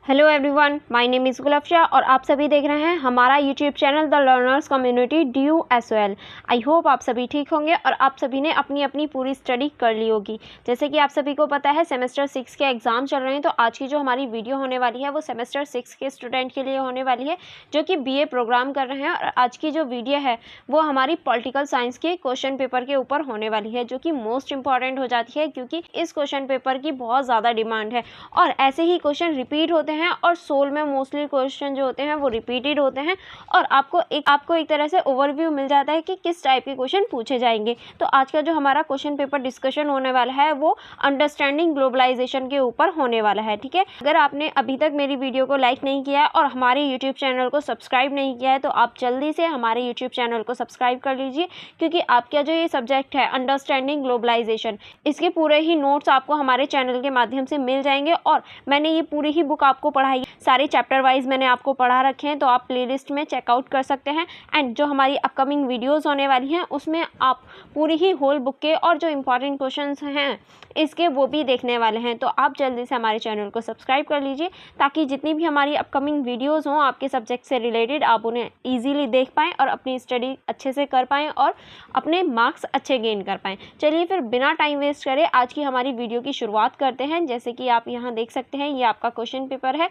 Hello everyone, my name is Gulfsha और आप सभी देख रहे हैं हमारा YouTube channel the learners community DUSOL। I hope आप सभी ठीक होंगे और आप सभी ने अपनी अपनी पूरी स्टडी कर ली होगी। जैसे कि आप सभी को पता है सेमेस्टर 6 के एग्ज़ाम चल रहे हैं, तो आज की जो हमारी वीडियो होने वाली है वो सेमेस्टर 6 के स्टूडेंट के लिए होने वाली है जो कि BA प्रोग्राम कर रहे हैं। और आज की जो वीडियो है वो हमारी पॉलिटिकल साइंस के क्वेश्चन पेपर के ऊपर होने वाली है, जो कि मोस्ट इंपॉर्टेंट हो जाती है क्योंकि इस क्वेश्चन पेपर की बहुत ज़्यादा डिमांड है और ऐसे ही क्वेश्चन रिपीट होते हैं और सोल में मोस्टली क्वेश्चन जो होते हैं वो रिपीटेड होते हैं और आपको एक तरह से ओवरव्यू मिल जाता है कि किस टाइप के क्वेश्चन पूछे जाएंगे। तो आज का जो हमारा क्वेश्चन पेपर डिस्कशन होने वाला है वो अंडरस्टैंडिंग ग्लोबलाइजेशन के ऊपर होने वाला है। ठीक है, अगर आपने अभी तक मेरी वीडियो को लाइक नहीं किया है और हमारे यूट्यूब चैनल को सब्सक्राइब नहीं किया है तो आप जल्दी से हमारे यूट्यूब चैनल को सब्सक्राइब कर लीजिए, क्योंकि आपका जो ये सब्जेक्ट है अंडरस्टैंडिंग ग्लोबलाइजेशन, इसके पूरे ही नोट्स आपको हमारे चैनल के माध्यम से मिल जाएंगे। और मैंने ये पूरी ही बुक आपको पढ़ाई, सारे चैप्टर वाइज मैंने आपको पढ़ा रखे हैं, तो आप प्लेलिस्ट में चेकआउट कर सकते हैं। एंड जो हमारी अपकमिंग वीडियोस होने वाली हैं उसमें आप पूरी ही होल बुक के और जो इम्पॉर्टेंट क्वेश्चंस हैं इसके वो भी देखने वाले हैं। तो आप जल्दी से हमारे चैनल को सब्सक्राइब कर लीजिए ताकि जितनी भी हमारी अपकमिंग वीडियोज़ हों आपके सब्जेक्ट से रिलेटेड, आप उन्हें ईजिली देख पाएँ और अपनी स्टडी अच्छे से कर पाएँ और अपने मार्क्स अच्छे गेन कर पाएँ। चलिए फिर बिना टाइम वेस्ट करे आज की हमारी वीडियो की शुरुआत करते हैं। जैसे कि आप यहाँ देख सकते हैं ये आपका क्वेश्चन पेपर है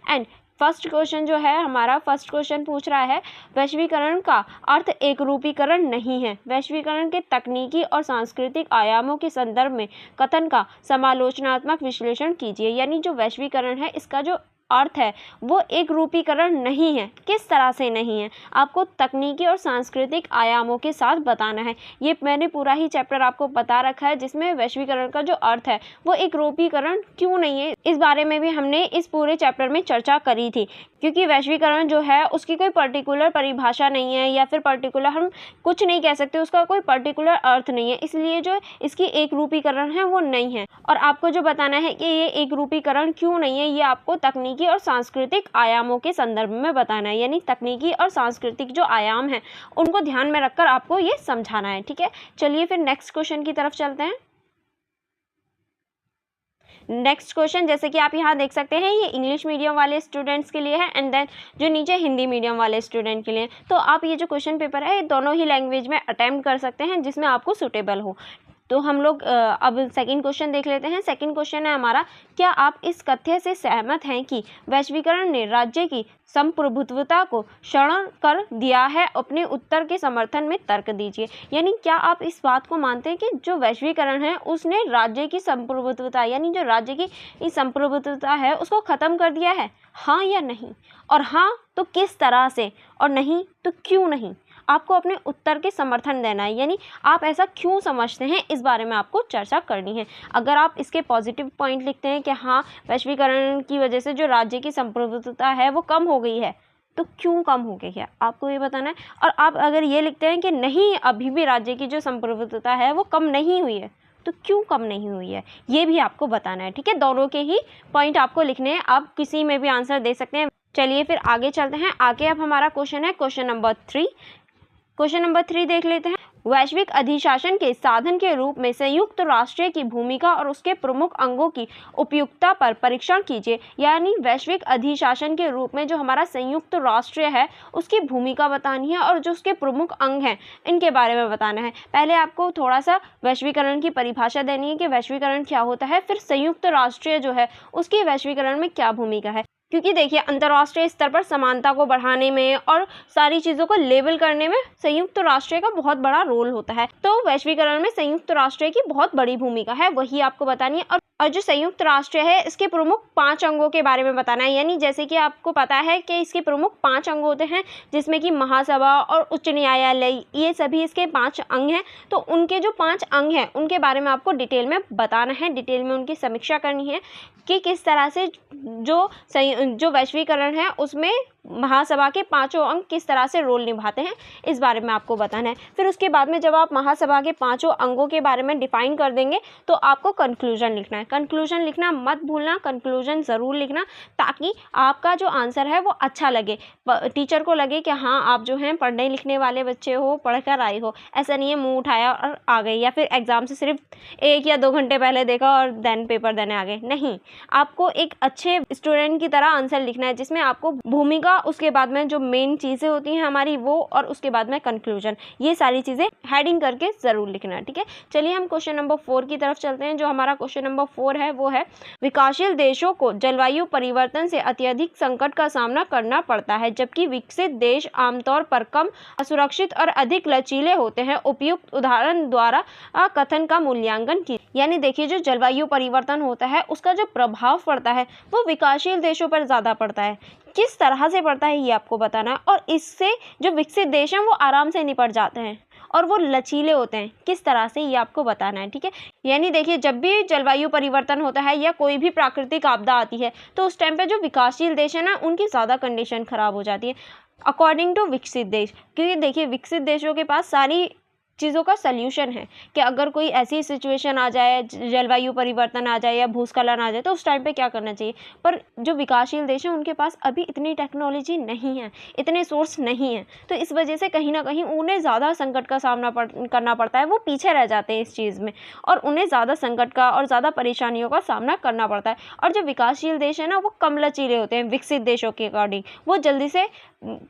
एंड फर्स्ट क्वेश्चन जो है हमारा, फर्स्ट क्वेश्चन पूछ रहा है वैश्वीकरण का अर्थ एकरूपीकरण नहीं है। वैश्वीकरण के तकनीकी और सांस्कृतिक आयामों के संदर्भ में कथन का समालोचनात्मक विश्लेषण कीजिए। यानी जो वैश्वीकरण है इसका जो अर्थ है वो एक रूपीकरण नहीं है। किस तरह से नहीं है, आपको तकनीकी और सांस्कृतिक आयामों के साथ बताना है। ये मैंने पूरा ही चैप्टर आपको बता रखा है जिसमें वैश्वीकरण का जो अर्थ है वो एक रूपीकरण क्यों नहीं है, इस बारे में भी हमने इस पूरे चैप्टर में चर्चा करी थी। क्योंकि वैश्वीकरण जो है उसकी कोई पर्टिकुलर परिभाषा नहीं है या फिर पर्टिकुलर हम कुछ नहीं कह सकते, उसका कोई पर्टिकुलर अर्थ नहीं है, इसलिए जो इसकी एक रूपीकरण है वो नहीं है। और आपको जो बताना है कि ये एक रूपीकरण क्यों नहीं है, ये आपको तकनीकी और सांस्कृतिक आयामों के संदर्भ में बताना है। यानी तकनीकी और सांस्कृतिक जो आयाम हैं उनको ध्यान में रखकर आपको ये समझाना है। ठीक है, चलिए फिर नेक्स्ट क्वेश्चन की तरफ चलते हैं। नेक्स्ट क्वेश्चन जैसे कि आप यहाँ देख सकते हैं ये इंग्लिश मीडियम वाले स्टूडेंट्स के लिए है एंड देन जो नीचे हिंदी मीडियम वाले स्टूडेंट के लिए। तो आप ये जो क्वेश्चन पेपर है ये दोनों ही लैंग्वेज में अटेम्प्ट कर सकते हैं जिसमें आपको सूटेबल हो। तो हम लोग अब सेकंड क्वेश्चन देख लेते हैं। सेकंड क्वेश्चन है हमारा, क्या आप इस कथ्य से सहमत हैं कि वैश्वीकरण ने राज्य की संप्रभुत्वता को क्षरण कर दिया है? अपने उत्तर के समर्थन में तर्क दीजिए। यानी क्या आप इस बात को मानते हैं कि जो वैश्वीकरण है उसने राज्य की संप्रभुत्वता, यानी जो राज्य की संप्रभुत्वता है उसको ख़त्म कर दिया है? हाँ या नहीं, और हाँ तो किस तरह से, और नहीं तो क्यों नहीं? आपको अपने उत्तर के समर्थन देना है, यानी आप ऐसा क्यों समझते हैं इस बारे में आपको चर्चा करनी है। अगर आप इसके पॉजिटिव पॉइंट लिखते हैं कि हाँ वैश्वीकरण की वजह से जो राज्य की संप्रभुत्वता है वो कम हो गई है, तो क्यों कम हो गई है आपको ये बताना है। और आप अगर ये लिखते हैं कि नहीं अभी भी राज्य की जो संप्रभुत्वता है वो कम नहीं हुई है, तो क्यों कम नहीं हुई है ये भी आपको बताना है। ठीक है, दोनों के ही पॉइंट आपको लिखने हैं, आप किसी में भी आंसर दे सकते हैं। चलिए फिर आगे चलते हैं। आगे अब हमारा क्वेश्चन है क्वेश्चन नंबर 3। क्वेश्चन नंबर 3 देख लेते हैं। वैश्विक अधिशासन के साधन के रूप में संयुक्त राष्ट्र की भूमिका और उसके प्रमुख अंगों की उपयुक्तता पर परीक्षण कीजिए। यानी वैश्विक अधिशासन के रूप में जो हमारा संयुक्त राष्ट्र है उसकी भूमिका बतानी है और जो उसके प्रमुख अंग हैं इनके बारे में बताना है। पहले आपको थोड़ा सा वैश्वीकरण की परिभाषा देनी है कि वैश्वीकरण क्या होता है, फिर संयुक्त राष्ट्र जो है उसकी वैश्वीकरण में क्या भूमिका है। क्योंकि देखिए अंतर्राष्ट्रीय स्तर पर समानता को बढ़ाने में और सारी चीज़ों को लेवल करने में संयुक्त राष्ट्र का बहुत बड़ा रोल होता है। तो वैश्वीकरण में संयुक्त राष्ट्र की बहुत बड़ी भूमिका है, वही आपको बतानी है। और जो संयुक्त राष्ट्र है इसके प्रमुख 5 अंगों के बारे में बताना है। यानी जैसे कि आपको पता है कि इसके प्रमुख 5 अंग होते हैं जिसमें कि महासभा और उच्च न्यायालय, ये सभी इसके 5 अंग हैं। तो उनके जो 5 अंग हैं उनके बारे में आपको डिटेल में बताना है, डिटेल में उनकी समीक्षा करनी है कि किस तरह से जो वैश्वीकरण है उसमें महासभा के पांचों अंग किस तरह से रोल निभाते हैं, इस बारे में आपको बताना है। फिर उसके बाद में जब आप महासभा के पांचों अंगों के बारे में डिफाइन कर देंगे तो आपको कंक्लूजन लिखना है। कंक्लूजन लिखना मत भूलना, कंक्लूजन ज़रूर लिखना, ताकि आपका जो आंसर है वो अच्छा लगे, टीचर को लगे कि हाँ आप जो हैं पढ़ने लिखने वाले बच्चे हो, पढ़ कर आए हो। ऐसा नहीं है मुँह उठाया और आ गए, या फिर एग्ज़ाम से सिर्फ 1 या 2 घंटे पहले देखा और देन पेपर देने आ गए। नहीं, आपको एक अच्छे स्टूडेंट की तरह आंसर लिखना है, जिसमें आपको भूमिका, उसके बाद में जो मेन चीज़ें होती हैं हमारी वो, और उसके बाद में कंक्लूजन, ये सारी चीज़ें हेडिंग करके ज़रूर लिखना है। ठीक है, चलिए हम क्वेश्चन नंबर 4 की तरफ चलते हैं। जो हमारा क्वेश्चन नंबर 4 है वो है, विकासशील देशों को जलवायु परिवर्तन से अत्यधिक संकट का सामना करना पड़ता है, जबकि विकसित देश आमतौर पर कम असुरक्षित और अधिक लचीले होते हैं। उपयुक्त उदाहरण द्वारा कथन का मूल्यांकन की। यानी देखिए, जो जलवायु परिवर्तन होता है उसका जो प्रभाव पड़ता है वो विकासशील देशों पर ज़्यादा पड़ता है। किस तरह से पड़ता है ये आपको बताना है, और इससे जो विकसित देश हैं वो आराम से निपट जाते हैं और वो लचीले होते हैं। किस तरह से ये आपको बताना है। ठीक है, यानी देखिए, जब भी जलवायु परिवर्तन होता है या कोई भी प्राकृतिक आपदा आती है तो उस टाइम पे जो विकासशील देश है ना, उनकी ज़्यादा कंडीशन खराब हो जाती है अकॉर्डिंग टू विकसित देश। क्योंकि देखिए, विकसित देशों के पास सारी चीज़ों का सल्यूशन है कि अगर कोई ऐसी सिचुएशन आ जाए, जलवायु परिवर्तन आ जाए या भूस्खलन आ जाए, तो उस टाइम पे क्या करना चाहिए। पर जो विकासशील देश हैं उनके पास अभी इतनी टेक्नोलॉजी नहीं है, इतने सोर्स नहीं है, तो इस वजह से कहीं ना कहीं उन्हें ज़्यादा संकट का सामना करना पड़ता है। वो पीछे रह जाते हैं इस चीज़ में, और उन्हें ज़्यादा संकट का और ज़्यादा परेशानियों का सामना करना पड़ता है। और जो विकासशील देश है ना, वो कम लचीले होते हैं विकसित देशों के अकॉर्डिंग। वो जल्दी से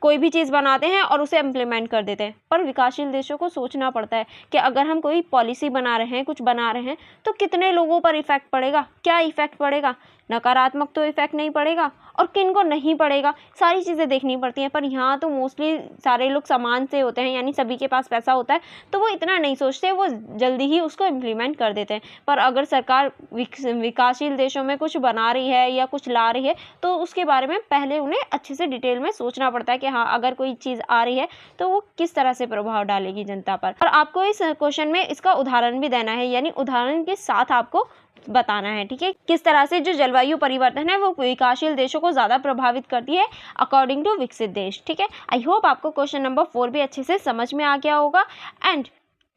कोई भी चीज़ बनाते हैं और उसे इम्प्लीमेंट कर देते हैं। पर विकासशील देशों को सोचना पड़ता है कि अगर हम कोई पॉलिसी बना रहे हैं, कुछ बना रहे हैं, तो कितने लोगों पर इफ़ेक्ट पड़ेगा, क्या इफ़ेक्ट पड़ेगा। नकारात्मक तो इफ़ेक्ट नहीं पड़ेगा और किन को नहीं पड़ेगा, सारी चीज़ें देखनी पड़ती हैं। पर यहाँ तो मोस्टली सारे लोग समान से होते हैं, यानी सभी के पास पैसा होता है, तो वो इतना नहीं सोचते, वो जल्दी ही उसको इम्प्लीमेंट कर देते हैं। पर अगर सरकार विकासशील देशों में कुछ बना रही है या कुछ ला रही है, तो उसके बारे में पहले उन्हें अच्छे से डिटेल में सोचना पड़ता है कि हाँ, अगर कोई चीज़ आ रही है तो वो किस तरह से प्रभाव डालेगी जनता पर। और आपको इस क्वेश्चन में इसका उदाहरण भी देना है, यानी उदाहरण के साथ आपको बताना है। ठीक है, किस तरह से जो जलवायु परिवर्तन है वो विकासशील देशों को ज़्यादा प्रभावित करती है अकॉर्डिंग टू विकसित देश। ठीक है, आई होप आपको क्वेश्चन नंबर 4 भी अच्छे से समझ में आ गया होगा। एंड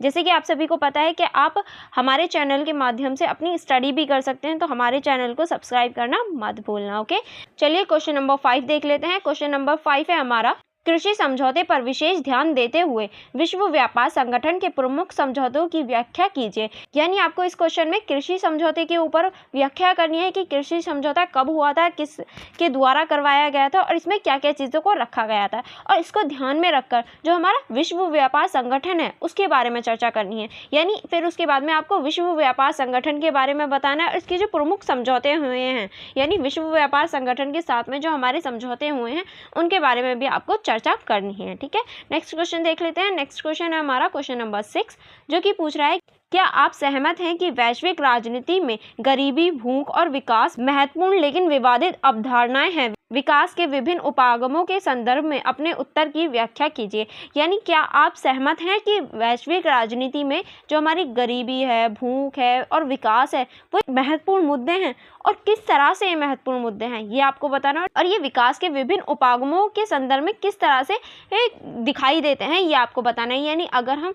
जैसे कि आप सभी को पता है कि आप हमारे चैनल के माध्यम से अपनी स्टडी भी कर सकते हैं, तो हमारे चैनल को सब्सक्राइब करना मत भूलना। ओके, चलिए क्वेश्चन नंबर 5 देख लेते हैं। क्वेश्चन नंबर 5 है हमारा, कृषि समझौते पर विशेष ध्यान देते हुए विश्व व्यापार संगठन के प्रमुख समझौतों की व्याख्या कीजिए। यानी आपको इस क्वेश्चन में कृषि समझौते के ऊपर व्याख्या करनी है कि कृषि समझौता कब हुआ था, किस के द्वारा करवाया गया था और इसमें क्या क्या चीज़ों को रखा गया था। और इसको ध्यान में रखकर जो हमारा विश्व व्यापार संगठन है उसके बारे में चर्चा करनी है। यानी फिर उसके बाद में आपको विश्व व्यापार संगठन के बारे में बताना है और इसके जो प्रमुख समझौते हुए हैं, यानी विश्व व्यापार संगठन के साथ में जो हमारे समझौते हुए हैं उनके बारे में भी आपको चर्चा करनी है। ठीक है, नेक्स्ट क्वेश्चन देख लेते हैं। नेक्स्ट क्वेश्चन है हमारा क्वेश्चन नंबर 6, जो कि पूछ रहा है, क्या आप सहमत हैं कि वैश्विक राजनीति में गरीबी, भूख और विकास महत्वपूर्ण लेकिन विवादित अवधारणाएं हैं। विकास के विभिन्न उपागमों के संदर्भ में अपने उत्तर की व्याख्या कीजिए। यानी क्या आप सहमत हैं कि वैश्विक राजनीति में जो हमारी गरीबी है, भूख है और विकास है वो महत्वपूर्ण मुद्दे हैं, और किस तरह से ये महत्वपूर्ण मुद्दे हैं ये आपको बताना है। और ये विकास के विभिन्न उपागमों के संदर्भ में किस तरह से दिखाई देते हैं ये आपको बताना है। यानी अगर हम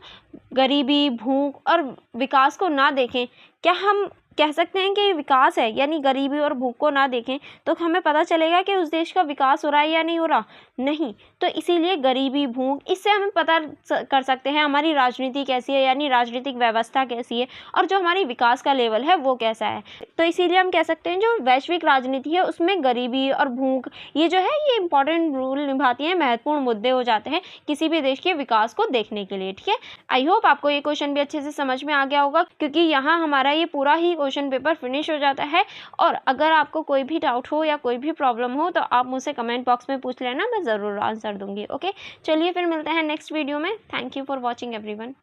गरीबी, भूख और विकास को ना देखें, क्या हम कह सकते हैं कि विकास है, यानी गरीबी और भूख को ना देखें तो हमें पता चलेगा कि उस देश का विकास हो रहा है या नहीं हो रहा। नहीं, तो इसीलिए गरीबी, भूख, इससे हमें पता कर सकते हैं हमारी राजनीति कैसी है, यानी राजनीतिक व्यवस्था कैसी है और जो हमारी विकास का लेवल है वो कैसा है। तो इसीलिए हम कह सकते हैं जो वैश्विक राजनीति है उसमें गरीबी और भूख ये जो है ये इंपॉर्टेंट रोल निभाती है, महत्वपूर्ण मुद्दे हो जाते हैं किसी भी देश के विकास को देखने के लिए। ठीक है, आई होप आपको ये क्वेश्चन भी अच्छे से समझ में आ गया होगा, क्योंकि यहाँ हमारा ये पूरा ही क्वेश्चन पेपर फिनिश हो जाता है। और अगर आपको कोई भी डाउट हो या कोई भी प्रॉब्लम हो तो आप मुझसे कमेंट बॉक्स में पूछ लेना, मैं ज़रूर आंसर दूंगी। ओके, चलिए फिर मिलते हैं नेक्स्ट वीडियो में। Thank you for watching everyone.